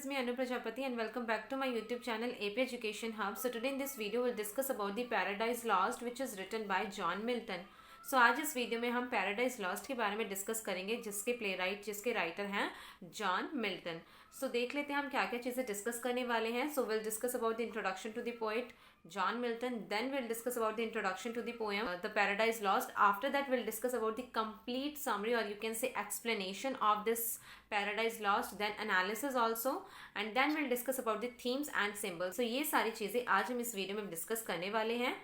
me Anu Prajapati and welcome back to my YouTube channel AP Education Hub. So today in this video we'll discuss about the Paradise Lost which is written by John Milton. So आज इस video में हम Paradise Lost के बारे में discuss करेंगे जिसके writer हैं जॉन मिल्टन. सो देख लेते हैं हम क्या क्या चीज़ें डिस्कस करने वाले हैं. So will discuss about the introduction to the poet John Milton, then we'll discuss about the introduction to the poem The Paradise Lost. After that we'll discuss about the complete summary or you can say explanation of this Paradise Lost, then analysis also, and then we'll discuss about the themes and symbols. So ये सारी चीज़ें आज हम इस video में discuss करने वाले हैं.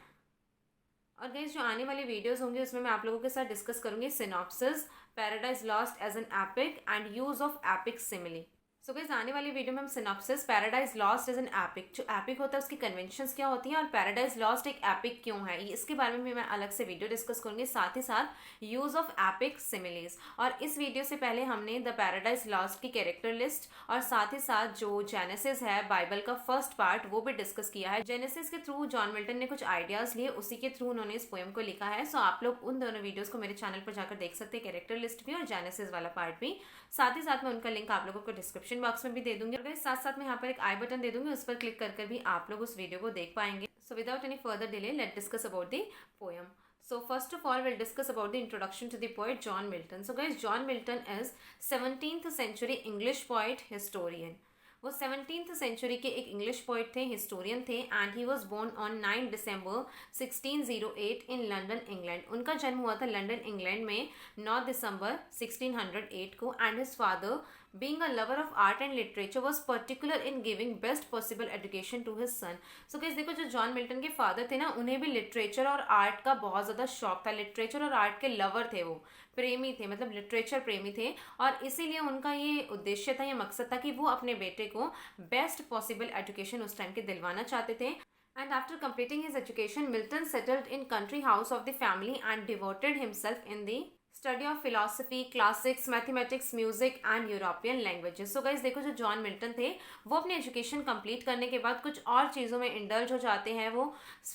और गाइस जो आने वाले वीडियोस होंगे उसमें मैं आप लोगों के साथ डिस्कस करूंगी synopsis, Paradise Lost as an epic and use of epic simile. So guys आने वाली वीडियो में हम synopsis, Paradise Lost as an epic, जो एपिक होता है उसकी कन्वेंशंस क्या होती हैं और पैराडाइज लॉस्ट एक एपिक क्यों है, इसके बारे में भी मैं अलग से वीडियो डिस्कस करूंगी. साथ ही साथ यूज ऑफ एपिक सिमिलीज. और इस वीडियो से पहले हमने द पैराडाइज लॉस्ट की कैरेक्टर लिस्ट और साथ ही साथ जो जेनेसिस है बाइबल का फर्स्ट पार्ट वो भी डिस्कस किया है. जेनेसिस के थ्रू जॉन मिल्टन ने कुछ आइडियाज लिए, उसी के थ्रू उन्होंने इस पोएम को लिखा है. सो आप लोग उन दोनों वीडियोस को मेरे चैनल पर जाकर देख सकते हैं, कैरेक्टर लिस्ट भी और जेनेसिस वाला पार्ट भी. साथ ही साथ मैं उनका लिंक आप लोगों को डिस्क्रिप्शन बॉक्स में भी दे दूंगी. साथ साथ में यहाँ पर एक आई बटन दे दूंगी, उस पर क्लिक कर भी आप लोग उस वीडियो को देख पाएंगे. So without any further delay let discuss about the poem. So first of all we'll discuss about the introduction to the poet John Milton. So guys, John Milton is 17th century English poet historian. वो 17th century के एक English poet थे, historian थे, and he was born on 9 December 1608 in London England. उनका जन्म हुआ था London England में 9 दिसंबर 1608 को. And his father being a lover of art and literature was particular in giving best possible education to his son. So guys देखो, जो John Milton के father थे ना, उन्हें भी लिटरेचर और आर्ट का बहुत ज़्यादा शौक था. लिटरेचर और आर्ट के लवर थे, वो प्रेमी थे, मतलब लिटरेचर प्रेमी थे. और इसीलिए उनका ये उद्देश्य था, ये मकसद था कि वो अपने बेटे को बेस्ट पॉसिबल एजुकेशन उस टाइम के दिलवाना चाहते थे. And after completing his education, Milton settled in country house of the family and devoted himself in the study of philosophy, classics, mathematics, music and European languages. So guys देखो, जो John Milton थे वो अपनी education complete करने के बाद कुछ और चीज़ों में इंडल्ज हो जाते हैं. वो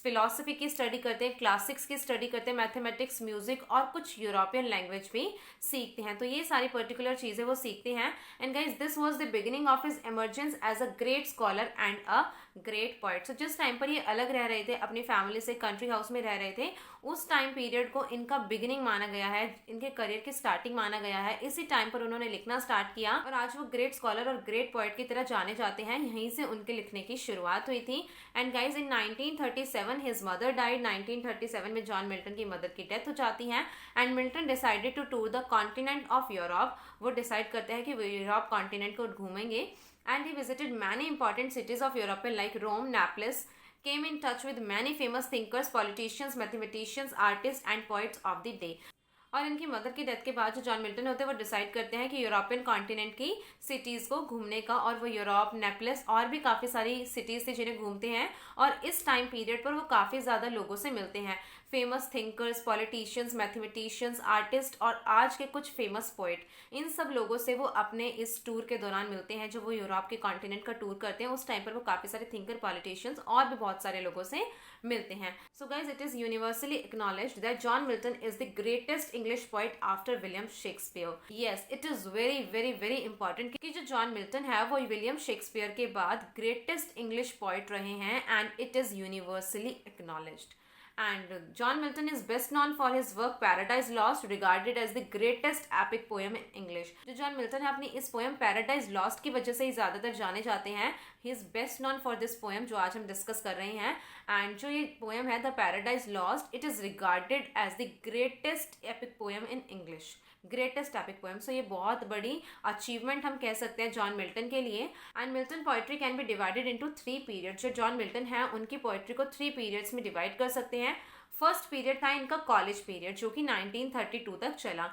फिलोसफी की स्टडी करते हैं, क्लासिक्स की स्टडी करते हैं, मैथमेटिक्स, म्यूजिक और कुछ यूरोपियन लैंग्वेज भी सीखते हैं. तो ये सारी पर्टिकुलर चीज़ें वो सीखते हैं. And guys this was the beginning of his emergence as a great scholar and a great poet. So जिस टाइम पर ये अलग रह रहे थे, अपनी फैमिली से कंट्री हाउस में रह रहे थे, उस टाइम पीरियड को इनका बिगिनिंग माना गया है, इनके करियर की स्टार्टिंग माना गया है. इसी टाइम पर उन्होंने लिखना स्टार्ट किया और आज वो ग्रेट स्कॉलर और ग्रेट पोएट की तरह जाने जाते हैं. यहीं से उनके लिखने की शुरुआत हुई थी. And guys in 1937 his mother died. 1937 में जॉन मिल्टन की मदर की डेथ हो जाती है. And Milton decided to tour the continent of Europe. वो डिसाइड करते हैं कि वो यूरोप कॉन्टिनेंट को घूमेंगे. And he visited many important cities of Europe like Rome, Naples, came in touch with many famous thinkers, politicians, mathematicians, artists and poets of the day. और इनकी mother की डेथ के बाद जो जॉन मिल्टन होते हैं वो डिसाइड करते हैं कि यूरोपियन कॉन्टिनेंट की सिटीज़ को घूमने का, और वो यूरोप, नेपल्स और भी काफ़ी सारी सिटीज़ थी जिन्हें घूमते हैं. और इस टाइम पीरियड पर वो काफ़ी ज़्यादा लोगों से मिलते हैं, famous thinkers, politicians, mathematicians, artist और आज के कुछ फेमस पोइट. इन सब लोगों से वो अपने इस टूर के दौरान मिलते हैं. जो वो यूरोप के कॉन्टिनेंट का टूर करते हैं उस टाइम पर वो काफ़ी सारे थिंकर, पॉलिटिशियंस और भी बहुत सारे लोगों से मिलते हैं. So guys it is universally acknowledged that John Milton is the greatest English poet after William Shakespeare. Yes, it is very very very important कि जो जॉन मिल्टन है वो विलियम शेक्सपियर के बाद ग्रेटेस्ट इंग्लिश पोइट रहे हैं. And it is universally acknowledged. And John Milton is best known for his work Paradise Lost, regarded as the greatest epic poem in English. जो John Milton है अपनी इस poem Paradise Lost की वजह से ही ज़्यादातर जाने जाते हैं. He is best known for this poem जो आज हम डिस्कस कर रहे हैं. एंड जो ये पोएम है The Paradise Lost, it is regarded as the greatest epic poem in English. Greatest epic poem. So ये बहुत बड़ी अचीवमेंट हम कह सकते हैं जॉन मिल्टन के लिए. And Milton poetry can be divided into 3 periods. जो जॉन मिल्टन है उनकी पोइट्री को 3 पीरियड्स में डिवाइड कर सकते हैं. फर्स्ट पीरियड था इनका कॉलेज पीरियड जो कि 1932 तक चला.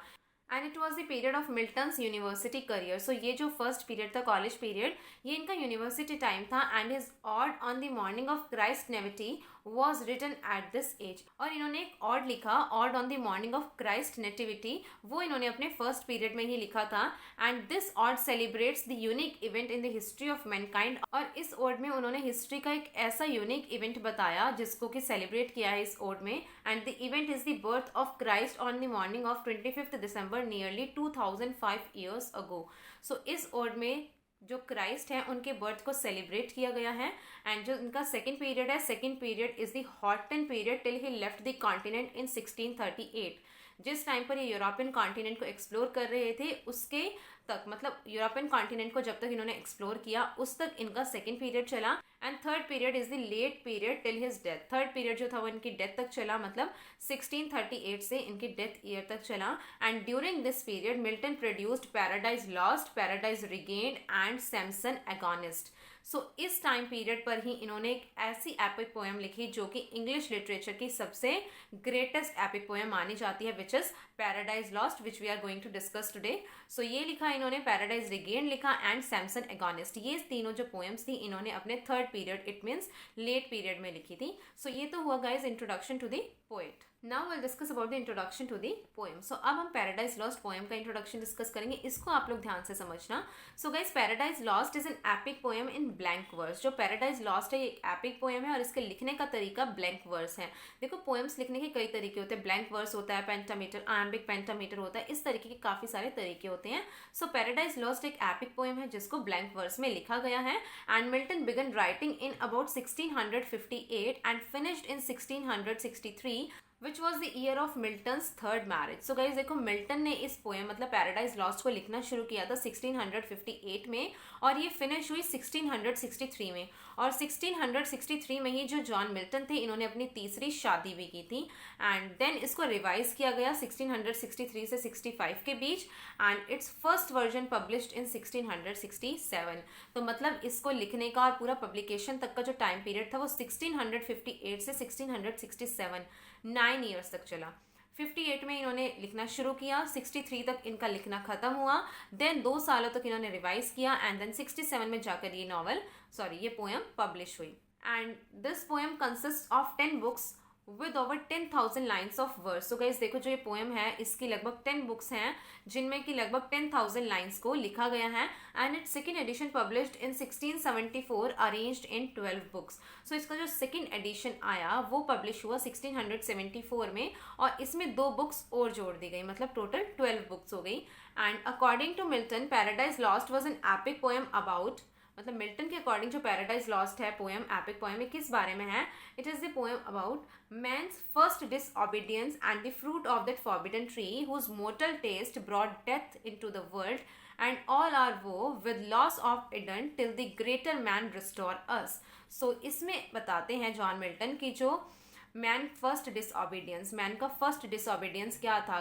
And it was the period of Milton's university career. So ये जो फर्स्ट पीरियड था कॉलेज पीरियड, ये इनका यूनिवर्सिटी टाइम था. And his ode on the morning of Christ nativity was written at this age. और इन्होंने एक ऑड लिखा, ode on the morning of Christ nativity, वो इन्होंने अपने फर्स्ट पीरियड में ही लिखा था. And this ode celebrates the unique event in the history of Mankind. और इस ओड में उन्होंने हिस्ट्री का एक ऐसा यूनिक इवेंट बताया जिसको कि सेलिब्रेट किया है इस ओड में. And the event is the birth of Christ on the morning of 25th December nearly 2005 years ago. सो इस ओड में जो क्राइस्ट हैं उनके बर्थ को सेलिब्रेट किया गया है। एंड जो इनका सेकेंड पीरियड है, second period is the Horton period till he left the continent in 1638। जिस टाइम पर ये यूरोपियन कॉन्टिनेंट को एक्सप्लोर कर रहे थे उसके तक, मतलब यूरोपियन कॉन्टिनेंट को जब तक इन्होंने एक्सप्लोर किया उस तक इनका सेकेंड पीरियड चला। And third period is the late period till his death. Third period जो था वो इनकी डेथ तक चला, मतलब 1638 से इनकी डेथ ईयर तक चला। And during this period Milton produced Paradise Lost, Paradise Regained and Samson Agonistes. So इस टाइम पीरियड पर ही इन्होंने एक ऐसी एपिक पोएम लिखी जो कि इंग्लिश लिटरेचर की सबसे ग्रेटेस्ट एपिक पोएम मानी जाती है, which is Paradise Lost, which we are going to discuss today. So ये लिखा इन्होंने, पैराडाइज रिगेन लिखा एंड सैमसन एगोनिस्ट। ये तीनों जो पोएम्स थी इन्होंने अपने third period, it means late period में लिखी थी। सो ये तो हुआ guys introduction to the poet. Now will discuss about the introduction to the poem. So अब हम पैराडाइज लॉस्ट पोएम का इंट्रोडक्शन डिस्कस करेंगे, इसको आप लोग ध्यान से समझना। So guys Paradise Lost is an epic poem in blank verse. जो पैराडाइज लॉस्ट है ये एक एपिक पोएम है और इसके लिखने का तरीका ब्लैंक वर्स है। देखो पोएम्स लिखने के कई तरीके होते हैं, ब्लैंक वर्स होता है, पेंटामीटर, आयम्बिक पेंटामीटर होता है, इस तरीके के काफी सारे तरीके होते हैं। सो पैराडाइज लॉस्ट एक एपिक पोएम है जिसको ब्लैंक वर्स में लिखा गया है। And Milton began writing in about 1658 and finished in 1663 which was the year of Milton's third marriage. So guys देखो मिल्टन ने इस पोएम मतलब पैराडाइज लॉस्ट को लिखना शुरू किया था 1658 में और ये फिनिश हुई 1663 में। और 1663 में ही जो जॉन मिल्टन थे इन्होंने अपनी तीसरी शादी भी की थी। एंड देन इसको रिवाइज किया गया 1663 से 65 के बीच and its first version published in 1667। तो मतलब इसको लिखने का और पूरा पब्लिकेशन तक का जो टाइम पीरियड था वो 1658 से 1667 9 ईयर्स तक चला। 58 में इन्होंने लिखना शुरू किया, 63 तक इनका लिखना खत्म हुआ, देन 2 सालों तक इन्होंने रिवाइज किया एंड देन 67 में जाकर ये पोएम पब्लिश हुई। And this poem consist of 10 books with over 10,000 lines of verse. So guys देखो जो ये पोएम है इसकी लगभग 10 बुक्स हैं जिनमें कि लगभग 10,000 लाइन्स को लिखा गया है। And its second edition published in 1674 arranged in 12 books. So इसका जो सेकेंड एडिशन आया वो पब्लिश हुआ 1674 में और इसमें 2 बुक्स और जोड़ दी गई, मतलब टोटल 12 बुक्स हो गई। And according to Milton Paradise Lost was an epic poem about, मतलब मिल्टन के अकॉर्डिंग जो पैराडाइज लॉस्ट है पोएम, एपिक पोएम, ये किस बारे में है? It is the poem about man's first disobedience and the fruit of that forbidden tree whose mortal taste brought death into the world and all our woe with loss of Eden till the greater man restore us. So इसमें बताते हैं John Milton की जो man first disobedience, man का first disobedience क्या था?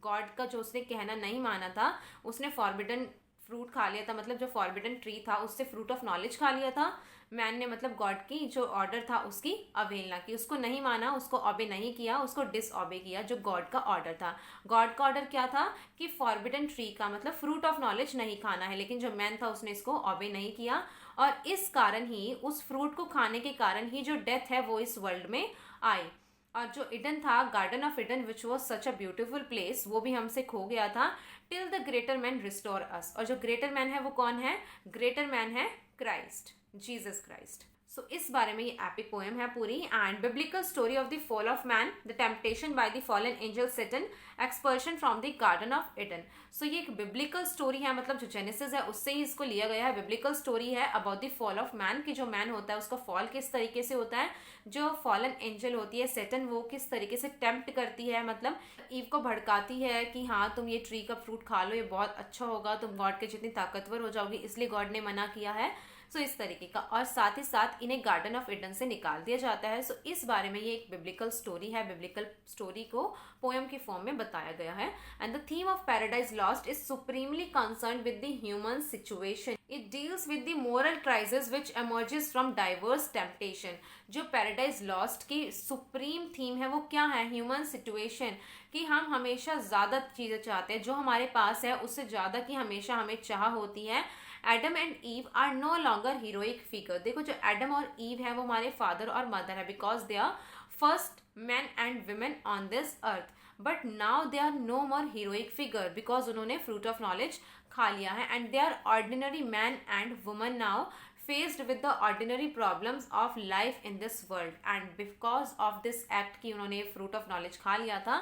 God का जो उसने कहना नहीं माना था, उसने फॉरबिडन फ्रूट खा लिया था, मतलब जो फॉरबिडन ट्री था उससे फ्रूट ऑफ नॉलेज खा लिया था मैन ने, मतलब गॉड की जो ऑर्डर था उसकी अवहेलना की, उसको नहीं माना, उसको ऑबे नहीं किया, उसको डिसऑबे किया जो गॉड का ऑर्डर था। गॉड का ऑर्डर क्या था कि फॉरबिडन ट्री का मतलब फ्रूट ऑफ नॉलेज नहीं खाना है, लेकिन जो मैन था उसने इसको ऑबे नहीं किया और इस कारण ही, उस फ्रूट को खाने के कारण ही जो डेथ है वो इस वर्ल्ड में आई। और जो ईडन था, garden of Eden which was such a beautiful place, वो भी हमसे खो गया था। Till the greater man restore us, और जो ग्रेटर मैन है वो कौन है? ग्रेटर मैन है क्राइस्ट, जीसस क्राइस्ट। सो इस बारे में ये एपिक पोएम है पूरी। And biblical story of the fall of man, the temptation by the fallen angel Satan, expulsion from the garden of Eden. सो ये एक बिब्लिकल स्टोरी है, मतलब जो जेनेसिस है उससे ही इसको लिया गया है। बिब्लिकल स्टोरी है about the fall of man, कि जो मैन होता है उसका फॉल किस तरीके से होता है, जो फॉलन एंजल होती है सैटन वो किस तरीके से टेम्प्ट करती है, मतलब ईव को भड़काती है कि हाँ तुम ये ट्री का फ्रूट खा लो, ये बहुत अच्छा होगा, तुम गॉड के जितनी ताकतवर हो जाओगी, इसलिए गॉड ने मना किया है। सो इस तरीके का, और साथ ही साथ इन्हें गार्डन ऑफ ईडन से निकाल दिया जाता है। सो इस बारे में ये एक बिब्लिकल स्टोरी है, बिब्लिकल स्टोरी को पोएम की फॉर्म में बताया गया है। And the theme of paradise Lost is supremely concerned with the human situation. It deals with the moral crisis which emerges from diverse temptation. जो पैराडाइज लॉस्ट की supreme theme है वो क्या है? ह्यूमन सिचुएशन, कि हम हमेशा ज़्यादा चीज़ें चाहते हैं, जो हमारे पास है उससे ज़्यादा की हमेशा हमें चाह होती है। Adam and Eve are no longer heroic figure. देखो जो एडम और ईव है वो हमारे फादर और मदर है, because they are first man and women on this earth, but now they are no more heroic figure because उन्होंने fruit of knowledge खा लिया है। And they are ordinary man and woman now faced with the ordinary problems of life in this world, and because of this act कि उन्होंने fruit of knowledge खा लिया था,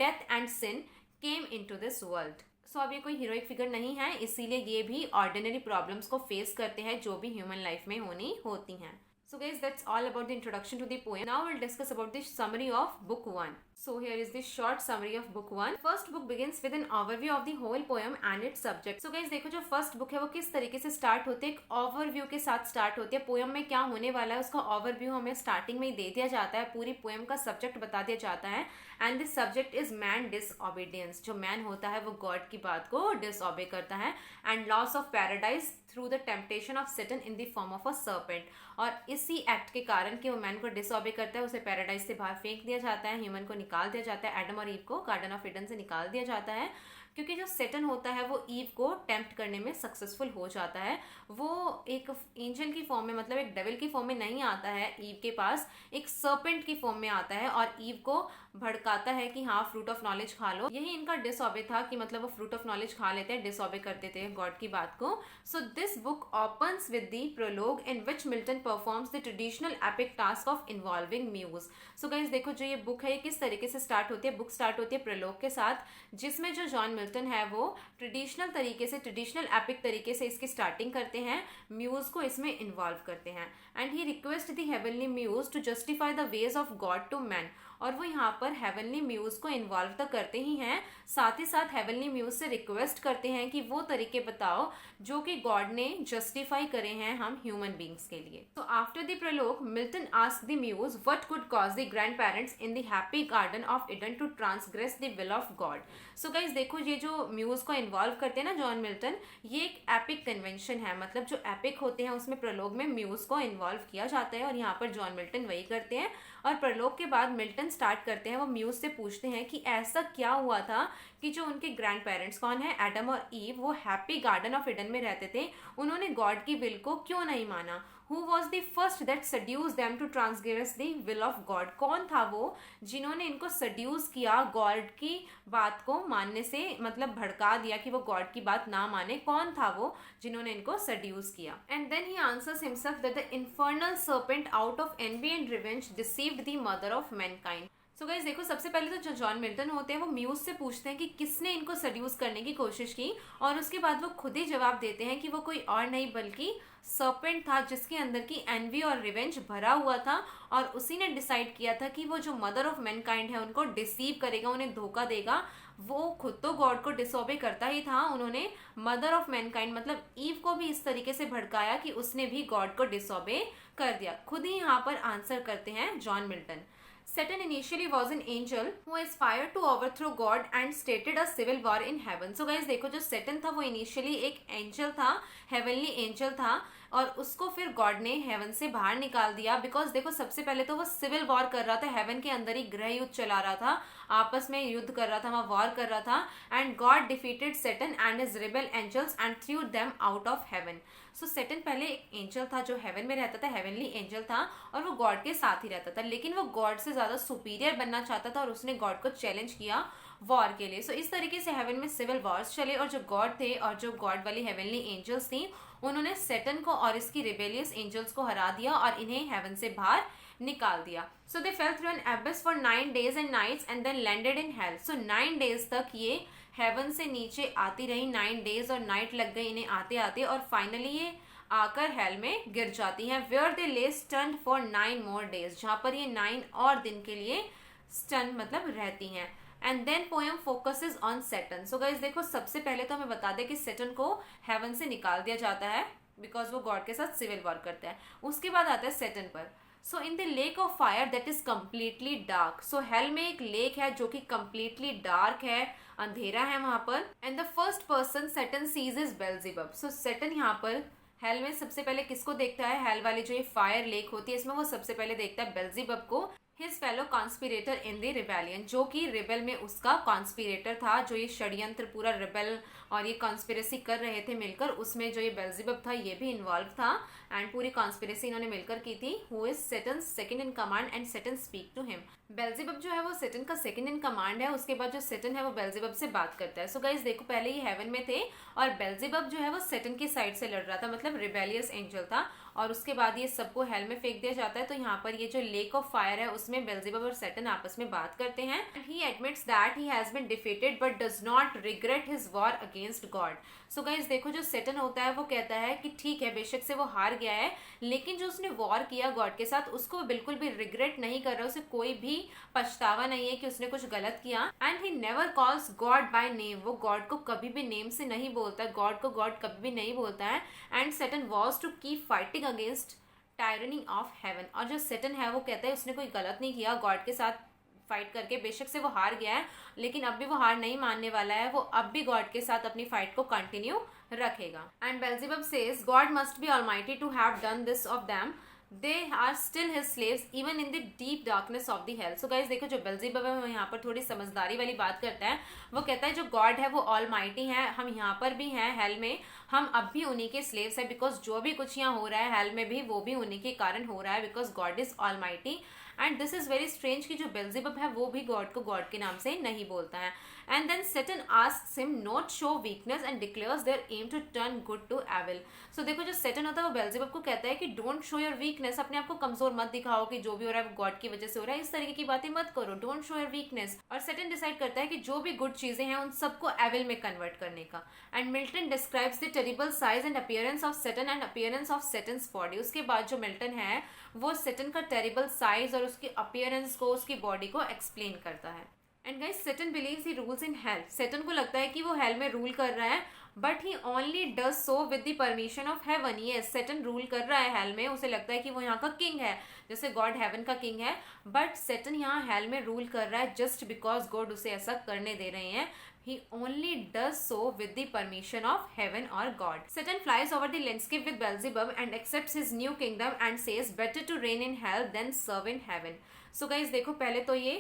death and sin came into this world. सो अब ये कोई heroic figure नहीं है, इसीलिए ये भी ऑर्डिनरी प्रॉब्लम्स को फेस करते हैं जो भी ह्यूमन लाइफ में होनी होती हैं. So guys, that's all about the introduction to the poem. Now we'll discuss about the summary of book 1. So here is the short summary of book 1. First book begins with an overview of the whole poem and its subject. So guys, देखो जो first book है वो किस तरीके से start होती है, एक ओवरव्यू के साथ स्टार्ट होती है. पोएम में क्या होने वाला है उसका ओवरव्यू हमें स्टार्टिंग में ही दे दिया जाता है, पूरी पोएम का सब्जेक्ट बता दिया जाता है. And this subject is man disobedience. जो मैन होता है वो गॉड की बात को डिसओबे करता है. And loss of paradise through the temptation of Saturn in the form of a serpent. और इसी एक्ट के कारण कि वो मैन को डिसऑबे करता है, उसे पैराडाइज से बाहर फेंक दिया जाता है, ह्यूमन को निकाल दिया जाता है, एडम और ईव को गार्डन ऑफ ईडन से निकाल दिया जाता है. क्योंकि जो सैटर्न होता है वो ईव को टेम्प्ट करने में सक्सेसफुल हो जाता है. वो एक एंजल की फॉर्म में, मतलब एक डेविल की फॉर्म में नहीं आता है ईव के पास, एक सर्पेंट की फॉर्म में आता है और ईव को भड़काता है कि हाँ फ्रूट ऑफ नॉलेज खा लो. यही इनका डिसऑबे था कि मतलब वो फ्रूट ऑफ नॉलेज खा लेते हैं, डिसऑबे कर देते हैं गॉड की बात को. So this book opens with the prologue in which Milton performs the traditional epic task of involving muse. So guys देखो जो ये बुक है ये किस तरीके से स्टार्ट होती है. बुक स्टार्ट होती है प्रोलॉग के साथ, जिसमें जो जॉन मिल्टन है वो ट्रेडिशनल तरीके से, ट्रेडिशनल एपिक तरीके से इसकी स्टार्टिंग करते हैं, म्यूज को इसमें इन्वॉल्व करते हैं. And he request the heavenly muse to justify the ways of God to man. और वो यहाँ पर हेवनली म्यूज को इन्वॉल्व तो करते ही हैं, साथ ही साथ हेवनली म्यूज से रिक्वेस्ट करते हैं कि वो तरीके बताओ जो कि गॉड ने जस्टिफाई करे हैं हम ह्यूमन बींग्स के लिए. तो after the prologue Milton asked the muse what could cause the grand parents in the happy garden of Eden to transgress the will of God. So guys देखो ये जो म्यूज को इन्वॉल्व करते हैं ना जॉन मिल्टन, ये एक epic convention है. मतलब जो एपिक होते हैं उसमें प्रोलॉग में म्यूज को इन्वॉल्व किया जाता है और यहाँ पर जॉन मिल्टन वही करते हैं. और प्रोलॉग के बाद मिल्टन स्टार्ट करते हैं, वो म्यूज से पूछते हैं कि ऐसा क्या हुआ था कि जो उनके ग्रैंड पेरेंट्स कौन है, एडम और ईव, वो हैप्पी गार्डन ऑफ ईडन में रहते थे, उन्होंने गॉड की विल को क्यों नहीं माना. Who was the first that seduced them to transgress the will of God? कौन था वो जिन्होंने इनको seduce किया गॉड की बात को मानने से, मतलब भड़का दिया कि वो गॉड की बात ना माने. कौन था वो जिन्होंने इनको seduce किया. And then he answers himself that the infernal serpent out of envy and revenge deceived the mother of mankind. So guys देखो सबसे पहले तो जो जॉन मिल्टन होते हैं वो म्यूज से पूछते हैं कि किसने इनको सड्यूस करने की कोशिश की, और उसके बाद वो खुद ही जवाब देते हैं कि वो कोई और नहीं बल्कि सर्पेंट था जिसके अंदर की एनवी और रिवेंज भरा हुआ था, और उसी ने डिसाइड किया था कि वो जो मदर ऑफ मैनकाइंड है उनको डिसीव करेगा, उन्हें धोखा देगा. वो खुद तो गॉड को डिसओबे करता ही था, उन्होंने मदर ऑफ मैनकाइंड मतलब ईव को भी इस तरीके से भड़काया कि उसने भी गॉड को डिसओबे कर दिया. खुद ही यहाँ पर आंसर करते हैं John Milton. Satan initially was an angel who aspired to overthrow God and started a civil war in heaven. So guys देखो जो Satan था वो initially एक angel था, heavenly angel था, और उसको फिर गॉड ने हेवन से बाहर निकाल दिया. बिकॉज देखो सबसे पहले तो वो सिविल वॉर कर रहा था, हेवन के अंदर ही गृह युद्ध चला रहा था, आपस में युद्ध कर रहा था, वहाँ वॉर कर रहा था. And God defeated Saturn and his rebel angels and threw them out of heaven. So Saturn पहले एक एंजल था जो हेवन में रहता था, हेवनली एंजल था, और वो गॉड के साथ ही रहता था, लेकिन वो गॉड से ज़्यादा सुपीरियर बनना चाहता था और उसने गॉड को चैलेंज किया वॉर के लिए. सो इस तरीके से हेवन में सिविल वॉर्स चले, और जो गॉड थे और जो गॉड वाली हेवनली एंजल्स थी उन्होंने सैटर्न को और इसकी रिबेलियस एंजल्स को हरा दिया और इन्हें हेवन से बाहर निकाल दिया. So they fell through an abyss for 9 days and nights and then landed in hell. So 9 days तक ये हेवन से नीचे आती रही, 9 days और नाइट लग गई इन्हें आते आते, और फाइनली ये आकर हेल में गिर जाती हैं. वेयर दे ले स्टन्ड फॉर 9 more days, जहाँ पर ये 9 और दिन के लिए स्टन मतलब रहती हैं. And then poem focuses on Saturn. So guys देखो सबसे पहले तो हमें बता दें कि सैटर्न को हेवन से निकाल दिया जाता है बिकॉज वो गॉड के साथ सिविल वॉर करता है. उसके बाद आता है सैटर्न पर. So in the lake of fire that is completely dark. So hell में एक लेक है जो कि कम्प्लीटली डार्क है, अंधेरा है वहां पर. And the first person Satan sees is Beelzebub. So Satan यहाँ पर हेल में सबसे पहले किसको देखता है, हेल वाली जो ये फायर लेक होती है इसमें वो सबसे पहले देखता है बेल्जेबब को, his fellow conspirator in the rebellion, जो कि रिबेल में उसका कॉन्स्पिरेटर था, जो ये षड्यंत्र पूरा रिबेल और ये कॉन्स्पिरेसी कर रहे थे मिलकर, उसमें जो ये बेल्जेबब था ये भी इन्वॉल्व था एंड पूरी कॉन्स्पिरेसी इन्होंने मिलकर की थी. Who is Satan second in command and Satan speak to him. Beelzebub जो है वो सैटर्न का सेकंड इन कमांड है, उसके बाद जो सैटर्न है वो बेल्जेबब से बात करता है. सो गाइस देखो पहले ये हेवन में थे और बेल्जेबब जो है वो सैटर्न की साइड से लड़ रहा था, मतलब रिबेलियस एंजल था, और उसके बाद ये सबको हेल में फेंक दिया जाता है। तो यहाँ पर ये जो लेक ऑफ फायर है उसमें बेल्जेबब और सैटर्न आपस में बात करते हैं। He admits that he has been defeated but does not regret his war against God. So guys देखो, जो सैटर्न होता है वो कहता है कि ठीक है, बेशक से वो हार गया है, लेकिन जो उसने वॉर किया गॉड के साथ उसको वो बिल्कुल भी रिग्रेट नहीं कर रहा, उसे कोई भी पछतावा नहीं है कि उसने कुछ गलत किया। And he never calls God by name, वो गॉड को कभी भी नेम से नहीं बोलता, गॉड को गॉड कभी भी नहीं बोलता है। And Saturn was to keep fighting against tyranny of heaven, और जो सैटर्न है वो कहता है उसने कोई गलत नहीं किया गॉड के साथ फाइट करके, बेशक से वो हार गया है लेकिन अब भी वो हार नहीं मानने वाला है, वो अब भी गॉड के साथ अपनी फाइट को कंटिन्यू रखेगा। And Beelzebub says God must be almighty to have done this of them, they are still his slaves even in the deep darkness of the hell। so guys देखो, जो बेल्जेबब है वो यहाँ पर थोड़ी समझदारी वाली बात करता है। वो कहता है जो गॉड है वो ऑल माइटी है, हम यहाँ पर भी हैं हेल में, हम अब भी उन्हीं के स्लेव्स है, बिकॉज जो भी कुछ यहाँ हो रहा है हेल में भी वो भी उन्हीं के कारण हो रहा है, because God is all mighty. And this is very strange कि जो बेल्जेबब है वो भी गॉड को गॉड के नाम से नहीं बोलता है। And then Satan asks him not show weakness and declares their aim to turn good to evil. So देखो, जो सैटर्न होता है वो बेल्जेबब को कहता है कि डोंट शो योर वीकनेस, अपने आप को कमजोर मत दिखाओ कि जो भी हो रहा है वो गॉड की वजह से हो रहा है, इस तरीके की बातें मत करो, डोंट शो योर वीकनेस। और सैटर्न डिसाइड करता है कि जो भी गुड चीजें हैं उन सबको एविल में कन्वर्ट करने का। And Milton describes the terrible size and appearance of Satan and appearance of Satan's body. उसके बाद जो मिल्टन है वो सैटर्न का टेरिबल साइज और उसकी अपीयरेंस को, उसकी बॉडी को एक्सप्लेन करता है। And guys, Saturn believes he rules in hell. Saturn को लगता है कि वो हेल में रूल कर रहा है, but he only does so with the permission of haven. Yes, Saturn rule कर रहा है हेल में, उसे लगता है कि वो यहाँ का किंग है, जैसे गॉड हेवन का किंग है, बट सैटर्न यहाँ हेल में रूल कर रहा है जस्ट बिकॉज गॉड उसे ऐसा करने दे रहे हैं। He only does so with the permission of heaven or God. Satan flies over the landscape with Beelzebub and accepts his new kingdom and says better to reign in hell than serve in heaven. So guys देखो, पहले तो ये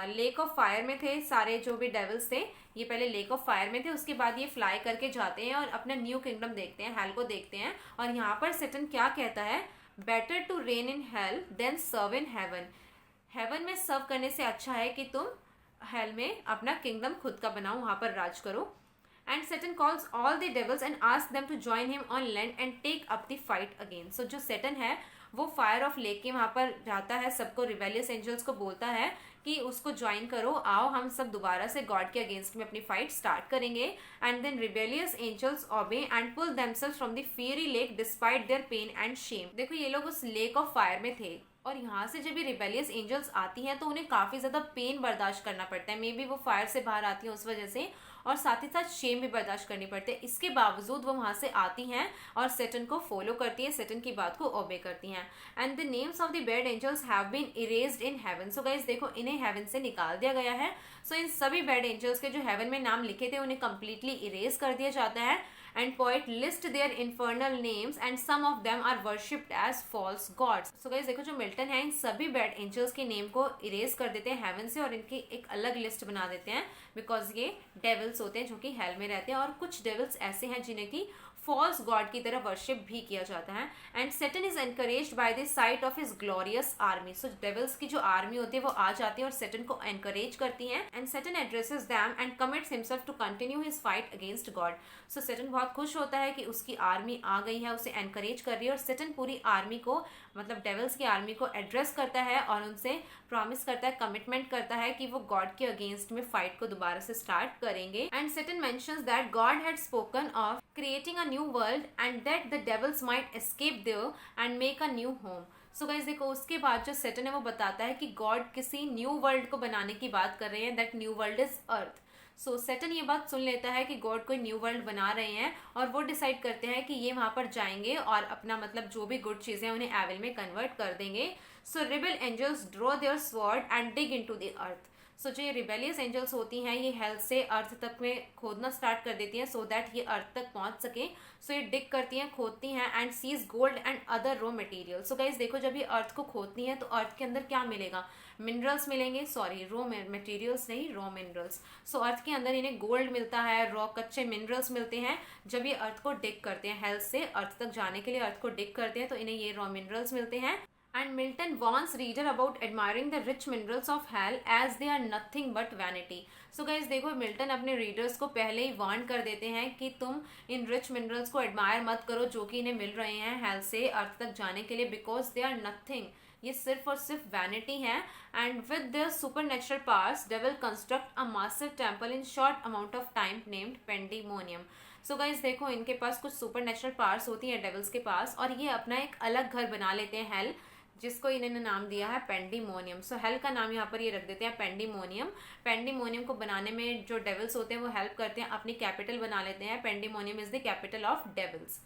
lake of fire में थे, सारे जो भी devils थे ये पहले लेक ऑफ फायर में थे, उसके बाद ये फ्लाई करके जाते हैं और अपना न्यू किंगडम देखते हैं, हेल को देखते हैं। और यहाँ पर सैटर्न क्या कहता है, better to reign in hell than serve in heaven. Heaven में सर्व करने से अच्छा है कि तुम हेल में अपना किंगडम खुद का बनाओ, वहां पर राज करो। And Satan calls all the devils and ask them to join him on land and take up the fight again. So जो सैटर्न है वो फायर ऑफ लेक के वहां पर जाता है, सबको रिबेलियस एंजल्स को बोलता है कि उसको ज्वाइन करो, आओ हम सब दोबारा से गॉड के अगेंस्ट में अपनी फाइट स्टार्ट करेंगे। And then rebellious angels obey and pull themselves from the fiery lake despite their pain and shame. देखो, ये लोग उस लेक ऑफ फायर में थे और यहाँ से जब ये रिबेलियस एंजल्स आती हैं तो उन्हें काफ़ी ज़्यादा पेन बर्दाश्त करना पड़ता है, मे बी वो फायर से बाहर आती हैं उस वजह से, और साथ ही साथ शेम भी बर्दाश्त करनी पड़ती है। इसके बावजूद वो वहाँ से आती हैं और सैटर्न को फॉलो करती हैं, सैटर्न की बात को ओबे करती हैं। And the names of the bad angels have been erased in heaven. So guys देखो, इन्हें हेवन से निकाल दिया गया है। सो इन सभी बैड एंजल्स के जो हेवन में नाम लिखे थे उन्हें कम्प्लीटली इरेज कर दिया जाता है। and poet list their infernal names and some of them are worshipped as false gods। so guys देखो, जो मिल्टन है इन सभी बैड एंजल्स के नेम को इरेज कर देते हैं हेवन से और इनकी एक अलग लिस्ट बना देते हैं, बिकॉज ये डेविल्स होते हैं जो कि हेल में रहते हैं, और कुछ डेविल्स ऐसे हैं जिन्हें की फॉल्स गॉड की तरह वर्शिप भी किया जाता है। And Saturn is encouraged by the sight of his glorious army. So devils की जो आर्मी होती है वो आ जाती है और सैटर्न को एनकरेज करती हैं। And Saturn addresses them and commits himself to continue his fight against God. So Saturn बहुत खुश होता है कि उसकी आर्मी आ गई है, उसे एनकरेज कर रही है, और सैटर्न पूरी आर्मी को, मतलब डेविल्स की आर्मी को एड्रेस करता है और उनसे प्रॉमिस करता है, कमिटमेंट करता है कि वो गॉड के अगेंस्ट में फाइट को दोबारा से स्टार्ट करेंगे। And Saturn mentions that God had spoken of creating a new world and that the devils might escape there and make a new home। So guys देखो, उसके बाद जो सैटर्न है वो बताता है कि गॉड किसी न्यू वर्ल्ड को बनाने की बात कर रहे हैं, that new world is earth. So Saturn ये बात सुन लेता है कि गॉड कोई न्यू वर्ल्ड बना रहे हैं और वो डिसाइड करते हैं कि ये वहाँ पर जाएंगे और अपना मतलब जो भी गुड चीज़ें हैं उन्हें एविल में कन्वर्ट कर देंगे। So rebel angels draw their sword and dig into the earth. So जो ये रिबेलियस एंजल्स होती हैं ये हेल से अर्थ तक में खोदना स्टार्ट कर देती हैं सो दैट ये अर्थ तक पहुंच सके। सो ये डिग करती हैं, खोदती हैं and sees gold and other raw material. So guys देखो, जब ये अर्थ को खोदती हैं तो अर्थ के अंदर क्या मिलेगा, मिनरल्स मिलेंगे, सॉरी रॉ मटेरियल्स नहीं, रॉ मिनरल्स। सो अर्थ के अंदर इन्हें गोल्ड मिलता है, रॉ कच्चे मिनरल्स मिलते हैं। जब ये अर्थ को डिग करते हैं, हेल से अर्थ तक जाने के लिए अर्थ को डिग करते हैं तो इन्हें ये रॉ मिनरल्स मिलते हैं। And Milton warns reader about admiring the rich minerals of hell as they are nothing but vanity। So guys देखो, मिल्टन अपने रीडर्स को पहले ही वार्न कर देते हैं कि तुम इन रिच मिनरल्स को एडमायर मत करो जो कि इन्हें मिल रहे हैं हेल से अर्थ तक जाने के लिए, बिकॉज दे आर नथिंग, ये सिर्फ और सिर्फ वैनिटी है। And with their supernatural powers they will construct a massive temple in short amount of time named Pandemonium. So guys देखो, इनके पास कुछ सुपर नेचुरल पावर्स होती हैं डेविल्स के पास, और ये अपना एक अलग घर बना लेते हैं हेल, जिसको इन्होंने नाम दिया है पेंडीमोनियम। सो हेल का नाम यहाँ पर ये रख देते हैं पेंडीमोनियम। पेंडीमोनियम को बनाने में जो डेविल्स होते हैं वो हेल्प करते हैं, अपनी कैपिटल बना लेते हैं। Pandemonium is the capital of devils,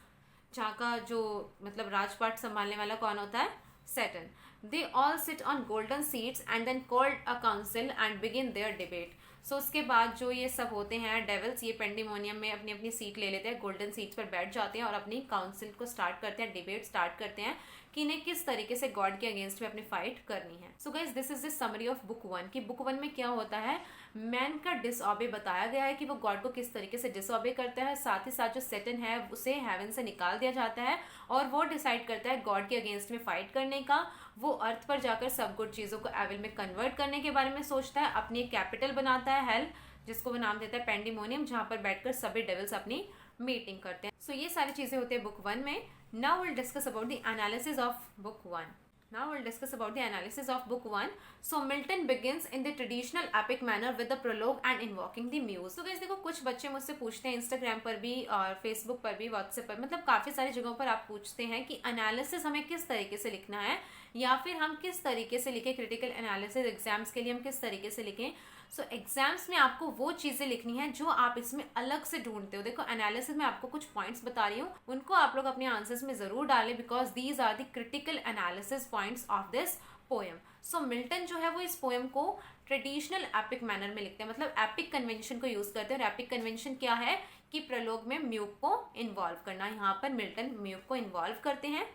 जहाँ का जो मतलब राजपाट संभालने वाला कौन होता है? Saturn. They all sit on golden seats and then called a council and begin their debate. So उसके बाद जो ये सब होते हैं डेविल्स, ये पेंडीमोनियम में अपनी अपनी सीट ले लेते हैं, गोल्डन सीट्स पर बैठ जाते हैं और अपनी काउंसिल को स्टार्ट करते हैं, डिबेट स्टार्ट करते हैं कि इन्हें किस तरीके से गॉड के अगेंस्ट में अपनी फाइट करनी है। So guys this is the summary of book 1 कि बुक 1 में क्या होता है, मैन का डिसऑबे बताया गया है कि वो गॉड को किस तरीके से डिसऑबे करता है, साथ ही साथ जो सैटर्न है उसे हेवन से निकाल दिया जाता है और वो डिसाइड करता है गॉड के अगेंस्ट में फाइट करने का। वो अर्थ पर जाकर सब गुड चीज़ों को एविल में कन्वर्ट करने के बारे में सोचता है, अपनी एक कैपिटल बनाता है हेल, जिसको वो नाम देता है पेंडीमोनियम, जहाँ पर बैठकर सभी डेविल्स अपनी मीटिंग करते हैं। सो ये सारी चीज़ें होती है बुक 1 में। Now will discuss about the analysis of book 1. Now we'll discuss about the analysis of book 1. So Milton begins in the traditional epic manner with the prologue and invoking the muse. तो guys देखो, कुछ बच्चे मुझसे पूछते हैं Instagram पर भी और फेसबुक पर भी, व्हाट्सएप पर, मतलब काफ़ी सारी जगहों पर आप पूछते हैं कि एनालिसिस हमें किस तरीके से लिखना है या फिर हम किस तरीके से लिखें, क्रिटिकल एनालिसिस एग्जाम्स के लिए हम किस तरीके से लिखें। सो एग्जाम्स में आपको वो चीज़ें लिखनी है जो आप इसमें अलग से ढूंढते हो। देखो एनालिसिस में आपको कुछ पॉइंट्स बता रही हूँ, उनको आप लोग अपने आंसर्स में ज़रूर डालें, because these are the critical analysis points of this poem. So Milton जो है वो इस पोएम को ट्रेडिशनल एपिक मैनर में लिखते हैं, मतलब एपिक कन्वेंशन को यूज़ करते हैं। और एपिक कन्वेंशन क्या है कि प्रलोग में म्यूक को इन्वॉल्व करना, यहाँ पर मिल्टन म्यूक को इन्वॉल्व करते हैं।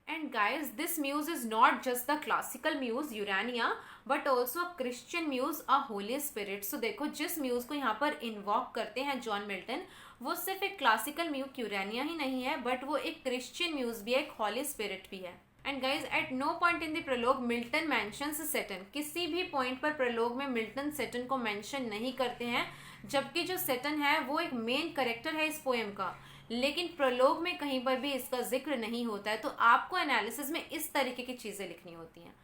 And guys, this muse is not just the classical muse Urania, but also a Christian muse, a Holy Spirit. So देखो, जिस म्यूज को यहाँ पर इन्वॉक करते हैं जॉन मिल्टन, वो सिर्फ एक क्लासिकल म्यूज यूरेनिया ही नहीं है, बट वो एक क्रिश्चियन म्यूज भी है, एक हॉली स्पिरिट भी है। And guys at no point in the prologue Milton mentions Satan, किसी भी पॉइंट पर प्रलोग में मिल्टन सैटर्न को मेंशन नहीं करते हैं, जबकि जो सैटर्न है वो एक मेन कैरेक्टर है इस पोएम का, लेकिन प्रलोग में कहीं पर भी इसका जिक्र नहीं होता है। तो आपको एनालिसिस में इस तरीके की चीजें लिखनी होती हैं।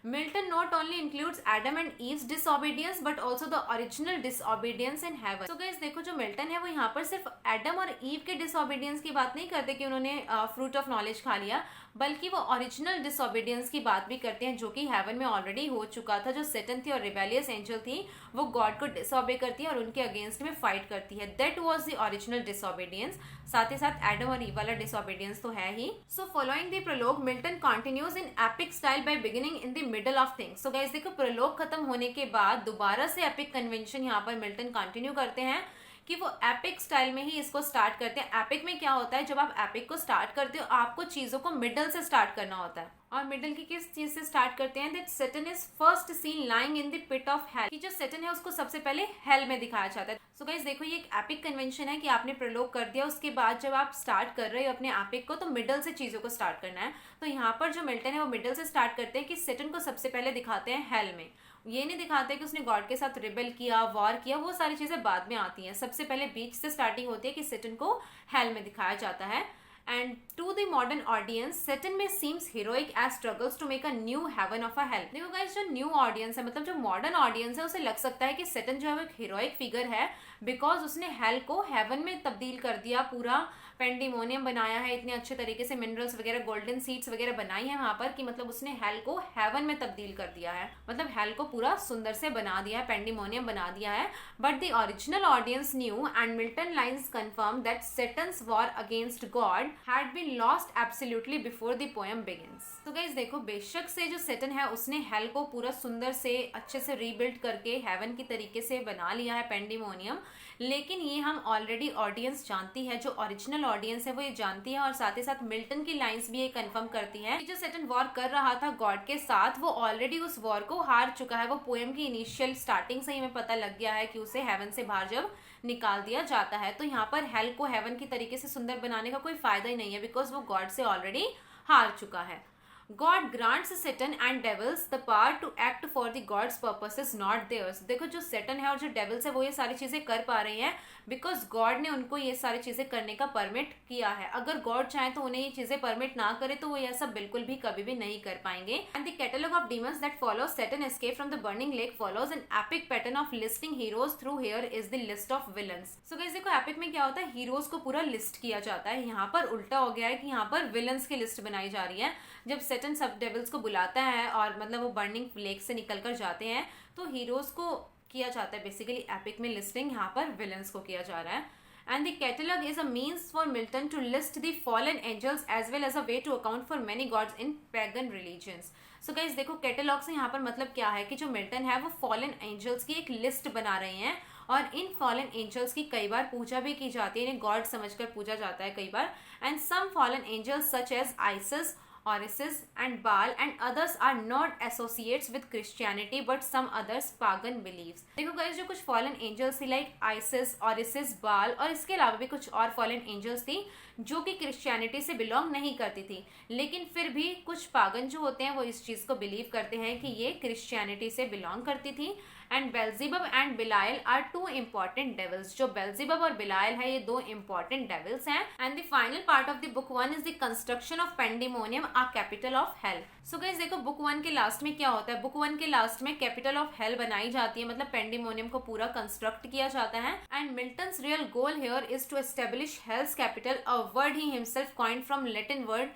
Milton not only includes Adam and Eve's disobedience but also the original disobedience in heaven. So guys देखो, जो मिल्टन है वो यहाँ पर सिर्फ एडम और ईव के डिसओबीडियंस की बात नहीं करते कि उन्होंने फ्रूट ऑफ नॉलेज खा लिया, बल्कि वो ओरिजिनल डिसओबीडियंस की बात भी करते हैं जो कि हेवन में ऑलरेडी हो चुका था। जो सैटर्न थी और रिबेलियस एंजल थी, वो गॉड को डिसओबे करती है और उनके अगेंस्ट में फाइट करती है। That was the original disobedience. साथ ही साथ एडम और ईव वाला डिसओबीडियंस तो है ही। So following the prologue Milton continues in epic style by beginning in the middle of things. So guys देखो, प्रोलॉग खत्म होने के बाद दोबारा से एपिक कन्वेंशन यहाँ पर मिल्टन कंटिन्यू करते हैं कि वो एपिक स्टाइल में ही इसको स्टार्ट करते हैं। एपिक में क्या होता है, जब आप एपिक को स्टार्ट करते हो आपको चीजों को मिडल से स्टार्ट करना होता है। और मिडल की किस चीज से स्टार्ट करते हैं, that Saturn is first seen lying in the pit of hell, कि जो सैटर्न है उसको सबसे पहले हेल में दिखाया जाता है। सो गाइस देखो, ये एक एपिक कन्वेंशन है कि आपने प्रलोग कर दिया, उसके बाद जब आप स्टार्ट कर रहे हो अपने एपिक को, तो मिडल से चीजों को स्टार्ट करना है। तो यहाँ पर जो मिल्टन है वो मिडल से स्टार्ट करते हैं कि सैटर्न को सबसे पहले दिखाते हैं हेल में। ये नहीं दिखाते कि उसने गॉड के साथ रिबेल किया, वॉर किया, वो सारी चीजें बाद में आती हैं। सबसे पहले बीच से स्टार्टिंग होती है कि सैटर्न को हेल में दिखाया जाता है। And to the modern audience, Saturn में seems heroic as struggles to make a new heaven of a hell. देखो guys, जो न्यू ऑडियंस है, मतलब जो मॉडर्न ऑडियंस है, उसे लग सकता है कि सैटर्न जो है वो एक हीरोइक फिगर है, बिकॉज उसने हेल को हेवन में तब्दील कर दिया, पूरा पेंडीमोनियम बनाया है, इतने अच्छे तरीके से मिनरल्स वगैरह, गोल्डन सीड्स वगैरह बनाई है वहां पर, कि मतलब उसने हेल को हेवन में तब्दील कर दिया है, मतलब हेल को पूरा सुंदर से बना दिया है, पेंडीमोनियम बना दिया है। But the original audience knew and Milton lines confirm that Satan's war against God had been lost absolutely before the poem begins. तो गाइस देखो, बेशक से जो सैटर्न है उसने हेल को पूरा सुंदर से अच्छे से रीबिल्ड करके हेवन की तरीके से बना लिया है पेंडीमोनियम, लेकिन ये हम ऑलरेडी ऑडियंस जानती है, जो ओरिजिनल ऑडियंस है वो ये जानती है। और साथ ही साथ मिल्टन की लाइंस भी ये कंफर्म करती है कि जो सैटर्न वॉर कर रहा था गॉड के साथ, वो ऑलरेडी उस वॉर को हार चुका है। वो पोएम की इनिशियल स्टार्टिंग से ही हमें पता लग गया है कि उसे हेवन से बाहर जब निकाल दिया जाता है, तो यहाँ पर हेल को हेवन की तरीके से सुंदर बनाने का कोई फायदा ही नहीं है, बिकॉज वो गॉड से ऑलरेडी हार चुका है। God grants Satan and devils the power to act for the God's purposes not theirs. देखो जो सेटन है और जो डेविल्स है वो ये सारी चीजें कर पा रही हैं बिकॉज गॉड ने उनको ये सारी चीजें करने का परमिट किया है। अगर गॉड चाहे तो उन्हें ये चीजें परमिट ना करे तो वो यह सब बिल्कुल भी कभी भी नहीं कर पाएंगे। And the catalogue of demons that follows Satan escape from the burning lake follows an epic pattern of listing heroes through here is the list of villains. So guys देखो एपिक में क्या होता है, हीरोज को पूरा list किया जाता है। यहाँ पर उल्टा हो गया है कि यहाँ पर विलन्स की लिस्ट बनाई जा रही है। जब सेटन सब डेविल्स को बुलाता है और मतलब वो बर्निंग लेक से निकल कर जाते हैं तो हीरोज को किया जाता है बेसिकली एपिक में लिस्टिंग, यहाँ पर विलन्स को किया जा रहा है। And the catalogue is a means for Milton to list the fallen angels as well as a way to account for many gods in pagan religions. So guys देखो catalogue से यहाँ पर मतलब क्या है कि जो मिल्टन है वो फॉलन एंजल्स की एक लिस्ट बना रहे हैं और इन फॉलन एंजल्स की कई बार पूजा भी की जाती है, इन्हें गॉड समझकर पूजा जाता है कई बार। And some fallen angels such as Isis, Orisis and Baal and others are not associates with Christianity but some others pagan beliefs। देखो गाइस जो कुछ फॉलन एंजल्स थी लाइक आइसिस, ऑरिसिस, बाल और इसके अलावा भी कुछ और फॉलन एंजल्स थी जो कि क्रिश्चियनिटी से बिलोंग नहीं करती थी, लेकिन फिर भी कुछ पागन जो होते हैं वो इस चीज को बिलीव करते हैं कि ये क्रिश्चियनिटी से बिलोंग करती थी। And Beelzebub and Belial are two important devils. जो बेल्जीबब और बिलायल है ये दो इम्पॉर्टेंट डेविल्स हैं। And the final part of the book 1 is the construction of Pandemonium a capital of hell. So guys देखो book 1 के last में क्या होता है, बुक 1 के लास्ट में कैपिटल ऑफ हेल बनाई जाती है, मतलब पेंडेमोनियम को पूरा कंस्ट्रक्ट किया जाता है। And Milton's real goal here is to establish hell's capital, a word he himself coined from Latin word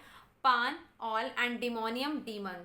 pan, all and demonium demon।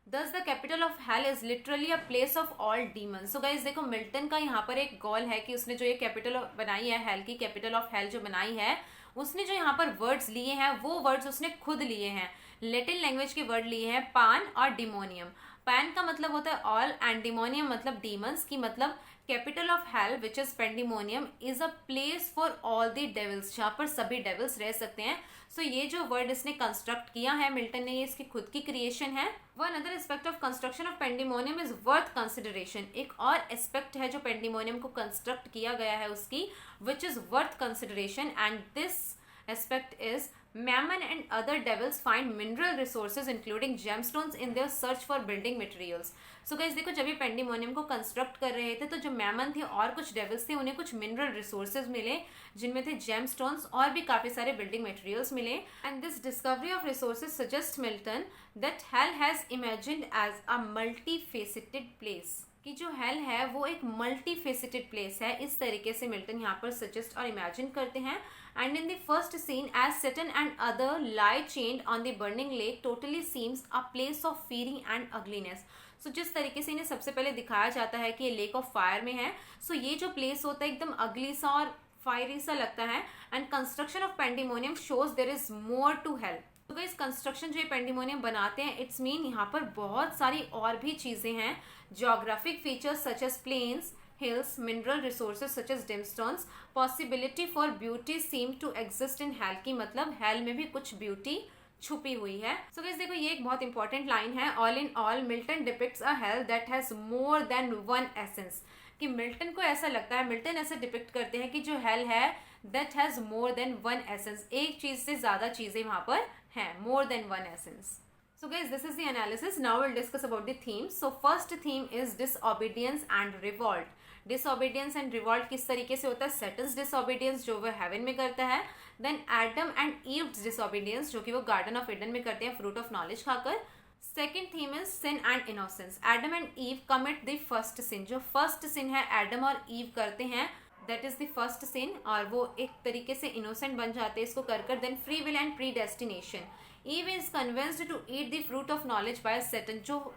Thus the capital of hell is literally a place of all demons। So guys देखो Milton का यहाँ पर एक गोल है कि उसने जो ये कैपिटल बनाई है हेल की, कैपिटल ऑफ हेल जो बनाई है, उसने जो यहाँ पर वर्ड्स लिए हैं वो वर्ड्स उसने खुद लिए हैं, लैटिन लैंग्वेज के वर्ड लिए हैं पान और डिमोनियम। पैन का मतलब होता है ऑल एंड डिमोनियम मतलब डीमंस की, मतलब capital of hell which is Pandemonium is a place for all the devils, जहाँ पर सभी डेविल्स रह सकते हैं। सो ये जो वर्ड इसने कंस्ट्रक्ट किया है मिल्टन ने, ये इसकी खुद की क्रिएशन है। One other aspect of construction of pandemonium is worth consideration. एक और एस्पेक्ट है जो पेंडिमोनियम को कंस्ट्रक्ट किया गया है उसकी, which is worth consideration, and this aspect is Mammon and other devils find mineral resources including gemstones in their search for building materials। So guys देखो जब ये पेंडिमोनियम को कंस्ट्रक्ट कर रहे थे तो जो मैमन थे और कुछ डेविल्स थे उन्हें कुछ मिनरल रिसोर्सेज मिले जिनमें थे जेमस्टोन्स और भी काफी सारे बिल्डिंग मटेरियल्स मिले। And this discovery of resources suggest Milton that hell has imagined as a multi faceted place, कि जो हेल है वो एक मल्टी फेसिटेड प्लेस है, इस तरीके से मिल्टन यहाँ पर सजेस्ट और इमेजिन करते हैं। And in the first scene as Satan and other lie chained on the burning lake totally seems a place of fearing and ugliness. So जिस तरीके से इन्हें सबसे पहले दिखाया जाता है कि ये लेक ऑफ फायर में है, सो ये जो प्लेस होता है एकदम अगली सा और फायरी सा लगता है। And construction of Pandemonium shows there is more to hell. तो इस कंस्ट्रक्शन जो ये पेंडिमोनियम बनाते हैं इट्स मीन यहाँ पर बहुत सारी और भी चीजें हैं, geographic features such as plains, hills, mineral resources such as gemstones, possibility for beauty seem to exist in hell, की मतलब hell में भी कुछ beauty छुपी हुई है। So guys देखो ये एक बहुत इंपॉर्टेंट लाइन है, all in all Milton depicts a hell that has more than one essence, कि मिल्टन को ऐसा लगता है, मिल्टन ऐसा डिपिक्ट करते हैं कि जो हेल है that has more than one essence, एक चीज से ज्यादा चीजें वहां पर हैं, more than one essence। So guys this is the analysis, now we'll discuss about the themes। So first theme is disobedience and revolt। Disobedience and revolt किस तरीके से होता है, सेटन्स डिसओबीडियंस जो वो हेवन में करता है, then Adam and Eve's disobedience जो कि वो गार्डन ऑफ ईडन में करते हैं फ्रूट ऑफ नॉलेज खाकर। Second theme is sin and innocence, Adam and Eve commit the first sin, जो फर्स्ट सिन है एडम और ईव करते हैं that is the first sin, और वो एक तरीके से इनोसेंट बन जाते हैं इसको कर। Then free will and predestination, Eve is convinced to eat the fruit of knowledge by Satan, जो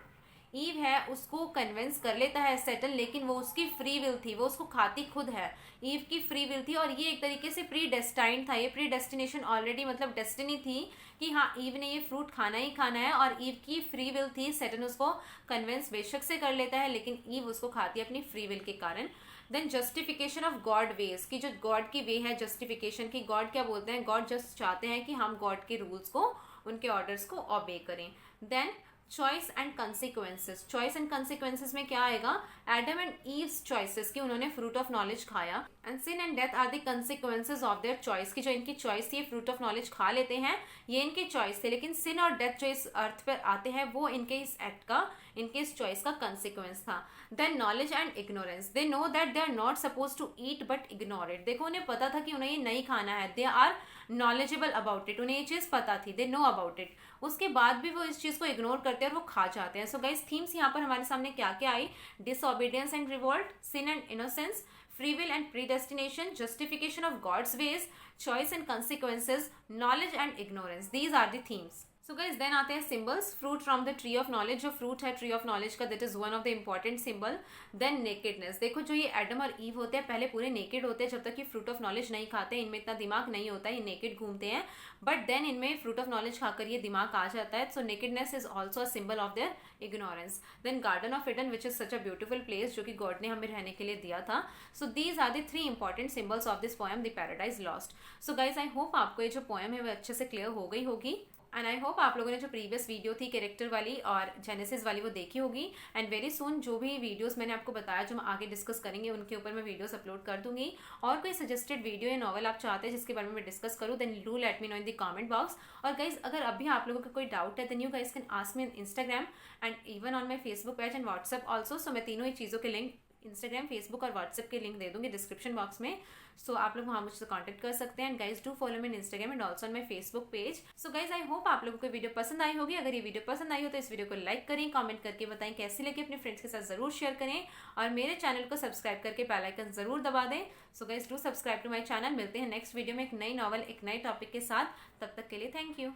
ईव है उसको कन्विंस कर लेता है सेटन, लेकिन वो उसकी फ्री विल थी, वो उसको खाती खुद है, ईव की फ्री विल थी, और ये एक तरीके से प्री डेस्टाइंड था, ये प्री डेस्टिनेशन ऑलरेडी मतलब डेस्टिनी थी कि हाँ ईव ने ये फ्रूट खाना ही खाना है, और ईव की फ्री विल थी, सेटन उसको कन्विंस बेशक से कर लेता है लेकिन ईव उसको खाती है अपनी फ्री विल के कारण। Then justification of God ways, की जो गॉड की वे है जस्टिफिकेशन की, गॉड क्या बोलते हैं, गॉड जस्ट चाहते हैं कि हम गॉड के रूल्स को, उनके ऑर्डर्स को ओबे करें। Then choice and consequences, choice and consequences में क्या आएगा, एडम एंड ईव्स चॉइसेस कि उन्होंने फ्रूट ऑफ नॉलेज खाया, and sin and death are the consequences of their choice, की जो इनकी चॉइस थी फ्रूट ऑफ नॉलेज खा लेते हैं, ये इनकी चॉइस थे, लेकिन सिन और डेथ जो इस अर्थ पर आते हैं वो इनके इस एक्ट का, इनके इस चॉइस का कंसिक्वेंस था। Then knowledge and ignorance, they know that they are not suppose to eat but ignore it, देखो उन्हें पता था कि उन्हें ये नहीं खाना है, they are knowledgeable about it, उन्हें ये चीज पता थी, दे नो अबाउट इट, उसके बाद भी वो इस चीज को इग्नोर करते हैं और वो खा जाते हैं। सो गाइस थीम्स यहाँ पर हमारे सामने क्या क्या आई, disobedience and revolt, sin and innocence, free will and predestination, justification of God's ways, choice and consequences, knowledge and ignorance, these are the themes. So guys then आते हैं symbols, fruit from the tree of knowledge, जो fruit है tree of knowledge का, that is one of the important symbol. Then nakedness, देखो जो ये Adam और ewe होते हैं पहले पूरे नेकेड होते हैं जब तक कि फ्रूट ऑफ नॉलेज नहीं खाते, इनमें इतना दिमाग नहीं होता है, ये नेकेड घूमते हैं, बट देन इनमें फ्रूट ऑफ नॉलेज खाकर ये दिमाग आ जाता है। So nakedness is also a symbol of their ignorance. Then garden of Eden which is such a beautiful place, जो कि गॉड ने हमें रहने के लिए दिया था। So these are the 3 important symbols of this poem the Paradise Lost. So guys I hope आपको ये जो पोएम है वो अच्छे से क्लियर हो गई होगी, एंड आई होप आप लोगों ने जो प्रीवियस वीडियो थी कैरेक्टर वाली और जेनेसिस वाली वो देखी होगी, एंड वेरी सुन जो भी वीडियोस मैंने आपको बताया जो हम आगे डिस्कस करेंगे उनके ऊपर मैं वीडियोस अपलोड कर दूंगी। और कोई सजेस्टेड वीडियो या नॉवल आप चाहते हैं जिसके बारे में मैं डिस्कस करूँ, then do let me know in the comment box. और गाइज अगर अभी आप लोगों का कोई डाउट है then you guys can ask me in Instagram and even on my Facebook page and WhatsApp also. So मैं तीनों ही चीज़ों के लिंक, इंस्टाग्राम, फेसबुक और व्हाट्सएप के लिंक दे दूंगी डिस्क्रिप्शन बॉक्स में। सो आप लोग वहाँ मुझसे कांटेक्ट कर सकते हैं, and guys do follow me in Instagram and also on my Facebook page. So guys I hope आप लोगों को वीडियो पसंद आई होगी। अगर ये वीडियो पसंद आई हो तो इस वीडियो को लाइक करें, कमेंट करके बताएं कैसी लगी, अपने फ्रेंड्स के साथ जरूर शेयर करें और मेरे चैनल को सब्सक्राइब करके बेल आइकन जरूर दबा दें। So guys do subscribe to my channel. मिलते हैं नेक्स्ट वीडियो में एक नई नॉवल, एक नए टॉपिक के साथ, तब तक के लिए थैंक यू।